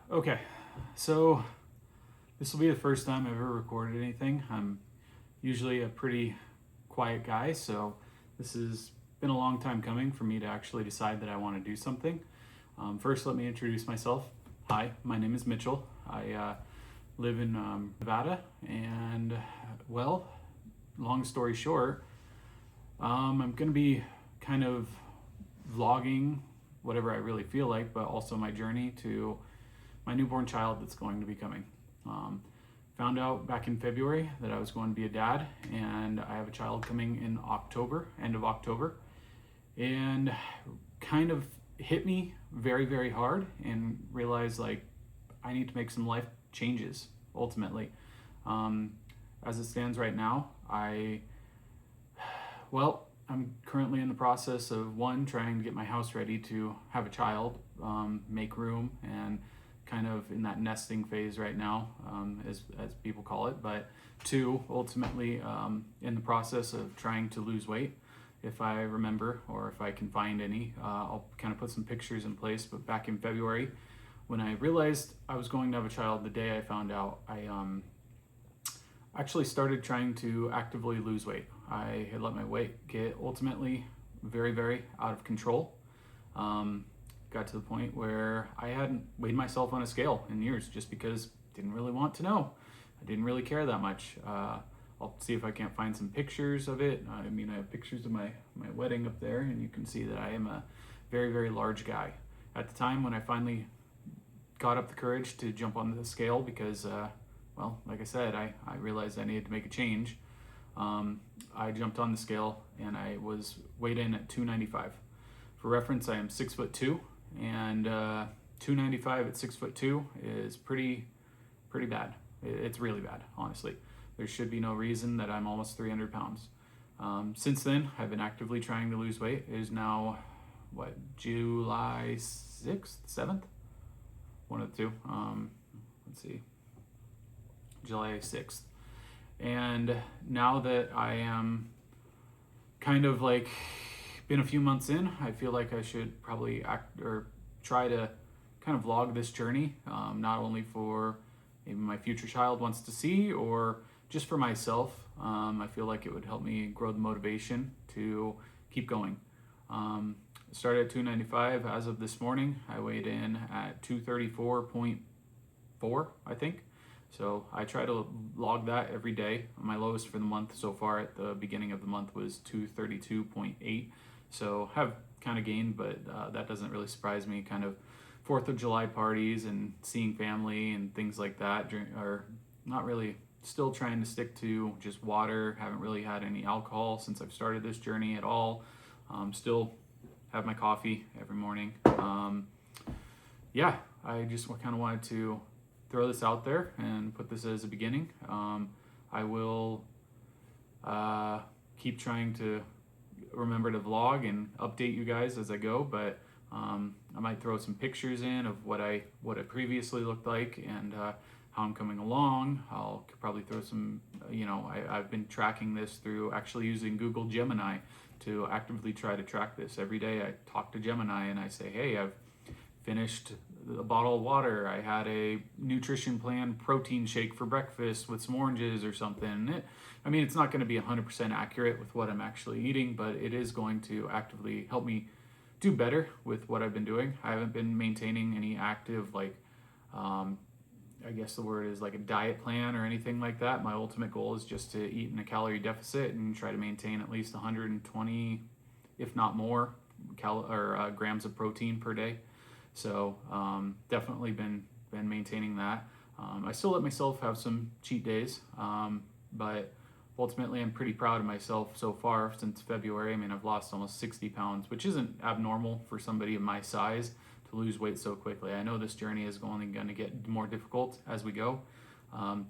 Okay, so this will be the first time I've ever recorded anything. I'm usually a pretty quiet guy, so this has been a long time coming for me to actually decide that I want to do something. First, let me introduce myself. Hi, my name is Mitchell. I live in Nevada, and well, long story short, I'm going to be kind of vlogging whatever I really feel like, but also my journey to my newborn child that's going to be coming. Um, Found out back in February that I was going to be a dad, and I have a child coming in October, end of October, and kind of hit me very, very hard, and realized like I need to make some life changes ultimately. Um, as it stands right now, I'm currently in the process of one, trying to get my house ready to have a child, make room, and kind of in that nesting phase right now, as people call it. But two, ultimately, in the process of trying to lose weight, if I remember or if I can find any. I'll kind of put some pictures in place. But back in February, when I realized I was going to have a child, the day I found out, I actually started trying to actively lose weight. I had let my weight get ultimately very, very out of control. Um, Got to the point where I hadn't weighed myself on a scale in years just because I didn't really want to know. I didn't really care that much. I'll see if I can't find some pictures of it. I mean, I have pictures of my wedding up there, and you can see that I am a very, very large guy. At the time when I finally got up the courage to jump on the scale because like I said, I realized I needed to make a change. I jumped on the scale and I was weighed in at 295. For reference, I am 6'2", and 295 at 6'2" is pretty bad. It's really bad, honestly. There should be no reason that I'm almost 300 pounds. Since then, I've been actively trying to lose weight. It is now, July 6th, 7th? One of the two. Let's see. July 6th. And now that I am kind of like been a few months in, I feel like I should probably act or try to kind of vlog this journey, not only for maybe my future child wants to see or just for myself. I feel like it would help me grow the motivation to keep going. Started at 295 as of this morning. I weighed in at 234.4, I think. So I try to log that every day. My lowest for the month so far at the beginning of the month was 232.8. So have kind of gained, but that doesn't really surprise me. Kind of 4th of July parties and seeing family and things like that are not really, still trying to stick to just water. Haven't really had any alcohol since I've started this journey at all. Still have my coffee every morning. I just kind of wanted to throw this out there and put this as a beginning. I will keep trying to remember to vlog and update you guys as I go, but I might throw some pictures in of what I previously looked like and how I'm coming along. I'll probably throw some, I've been tracking this through actually using Google Gemini to actively try to track this. Every day I talk to Gemini and I say, hey, I've finished a bottle of water. I had a nutrition plan protein shake for breakfast with some oranges or something. It's not going to be 100% accurate with what I'm actually eating, but it is going to actively help me do better with what I've been doing. I haven't been maintaining any active, I guess the word is like a diet plan or anything like that. My ultimate goal is just to eat in a calorie deficit and try to maintain at least 120, if not more, grams of protein per day. So definitely been maintaining that. I still let myself have some cheat days, but ultimately I'm pretty proud of myself so far since February. I've lost almost 60 pounds, which isn't abnormal for somebody of my size to lose weight so quickly. I know this journey is only going to get more difficult as we go.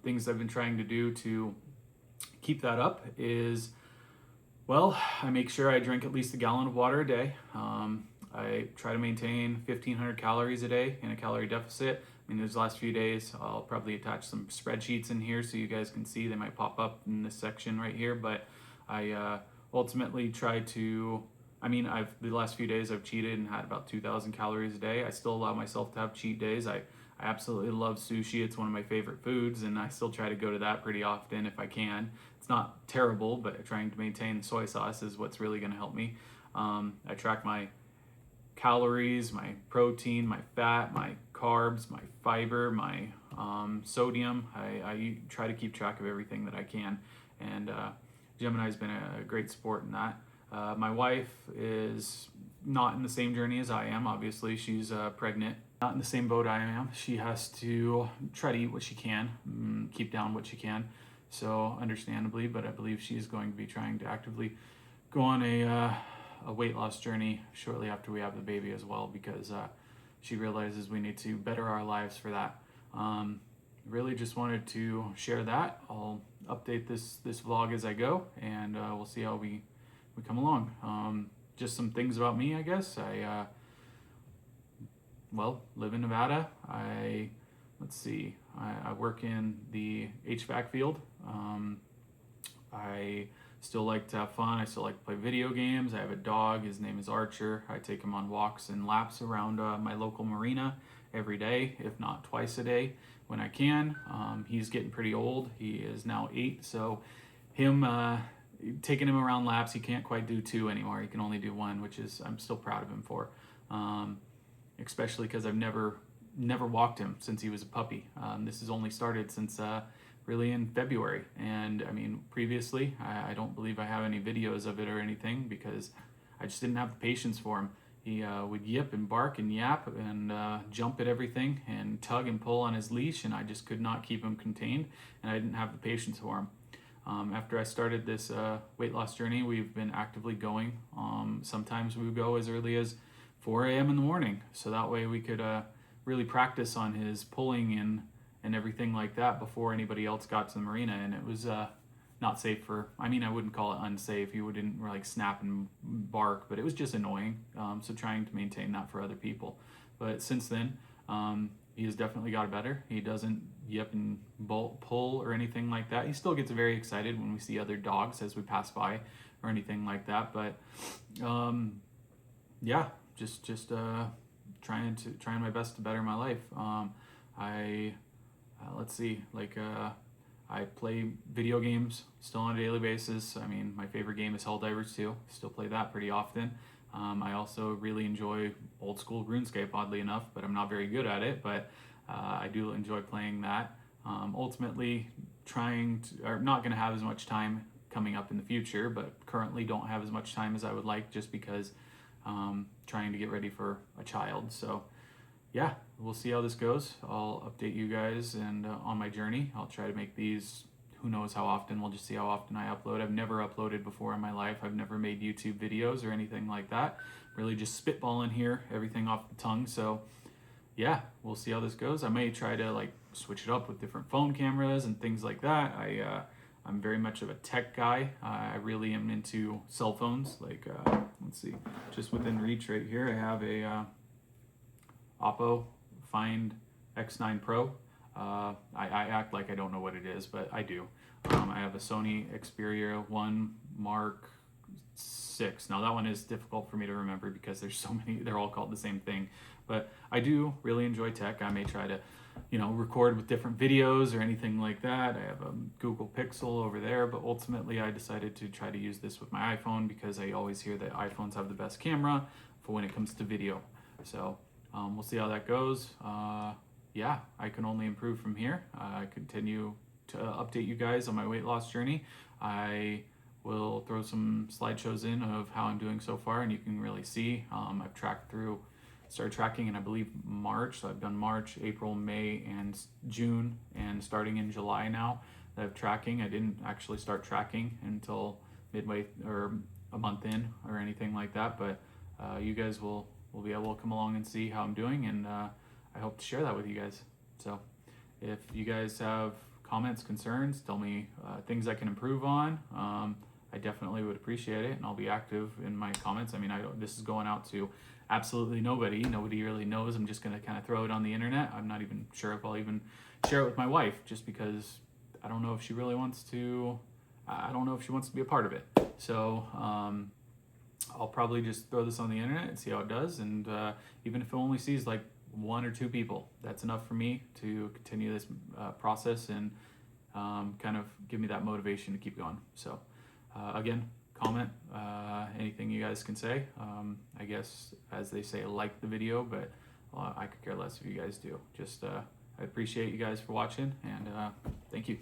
Things I've been trying to do to keep that up is, I make sure I drink at least a gallon of water a day. I try to maintain 1,500 calories a day in a calorie deficit. These last few days, I'll probably attach some spreadsheets in here so you guys can see. They might pop up in this section right here, but I ultimately try to, the last few days I've cheated and had about 2,000 calories a day. I still allow myself to have cheat days. I I absolutely love sushi. It's one of my favorite foods, and I still try to go to that pretty often if I can. It's not terrible, but trying to maintain the soy sauce is what's really going to help me. I track my calories, my protein, my fat, my carbs, my fiber, my sodium. I try to keep track of everything that I can, and Gemini's been a great sport in that. My wife is not in the same journey as I am. Obviously, she's pregnant. Not in the same boat I am. She has to try to eat what she can, keep down what she can. So understandably, but I believe she's going to be trying to actively go on a weight loss journey shortly after we have the baby as well, because she realizes we need to better our lives for that. Really just wanted to share that. I'll update this vlog as I go, and we'll see how we come along. Just some things about me, I guess. I live in Nevada. I work in the HVAC field. I still like to have fun. I still like to play video games. I have a dog. His name is Archer. I take him on walks and laps around my local marina every day, if not twice a day when I can. He's getting pretty old. He is now 8, so taking him around laps, he can't quite do 2 anymore. He can only do 1, which is I'm still proud of him for. Especially because I've never walked him since he was a puppy. This has only started since really in February, and I mean previously I don't believe I have any videos of it or anything, because I just didn't have the patience for him. He would yip and bark and yap and jump at everything and tug and pull on his leash, and I just could not keep him contained, and I didn't have the patience for him. After I started this weight loss journey, we've been actively going. Sometimes we would go as early as 4 a.m. in the morning, so that way we could really practice on his pulling and everything like that before anybody else got to the marina. And it was not safe I wouldn't call it unsafe. He wouldn't like snap and bark, but it was just annoying. So trying to maintain that for other people. But since then, he has definitely got better. He doesn't yip and pull or anything like that. He still gets very excited when we see other dogs as we pass by or anything like that. But yeah, just trying my best to better my life. I play video games still on a daily basis. I mean, my favorite game is Helldivers 2. Still play that pretty often. I also really enjoy old school RuneScape, oddly enough, but I'm not very good at it. But I do enjoy playing that. Ultimately, not going to have as much time coming up in the future, but currently don't have as much time as I would like, just because trying to get ready for a child. So yeah, we'll see how this goes. I'll update you guys and on my journey. I'll try to make these, who knows how often. We'll just see how often I upload. I've never uploaded before in my life. I've never made YouTube videos or anything like that. Really just spitballing here, everything off the tongue. So yeah, we'll see how this goes. I may try to like switch it up with different phone cameras and things like that. I'm very much of a tech guy. I really am into cell phones. Like, let's see, just within reach right here, I have a Oppo Find X9 Pro. I act like I don't know what it is, but I do. I have a Sony Xperia 1 Mark 6. Now that one is difficult for me to remember because there's so many, they're all called the same thing. But I do really enjoy tech. I may try to, record with different videos or anything like that. I have a Google Pixel over there, but ultimately I decided to try to use this with my iPhone because I always hear that iPhones have the best camera for when it comes to video. So we'll see how that goes. Yeah, I can only improve from here. I continue to update you guys on my weight loss journey. I will throw some slideshows in of how I'm doing so far, and you can really see. I've started tracking in, I believe, March. So I've done March, April, May, and June, and starting in July now that I'm tracking. I didn't actually start tracking until midway or a month in or anything like that, but you guys will be able to come along and see how I'm doing, and I hope to share that with you guys. So if you guys have comments, concerns, tell me things I can improve on. I definitely would appreciate it, and I'll be active in my comments. I mean, this is going out to absolutely nobody. Nobody really knows. I'm just going to kind of throw it on the internet. I'm not even sure if I'll even share it with my wife, just because I don't know if she really wants to. I don't know if she wants to be a part of it. So I'll probably just throw this on the internet and see how it does. And even if it only sees like 1 or 2 people. That's enough for me to continue this process and kind of give me that motivation to keep going. So again, comment anything you guys can say. I guess, as they say, like the video, but I could care less if you guys do. Just I appreciate you guys for watching, and thank you.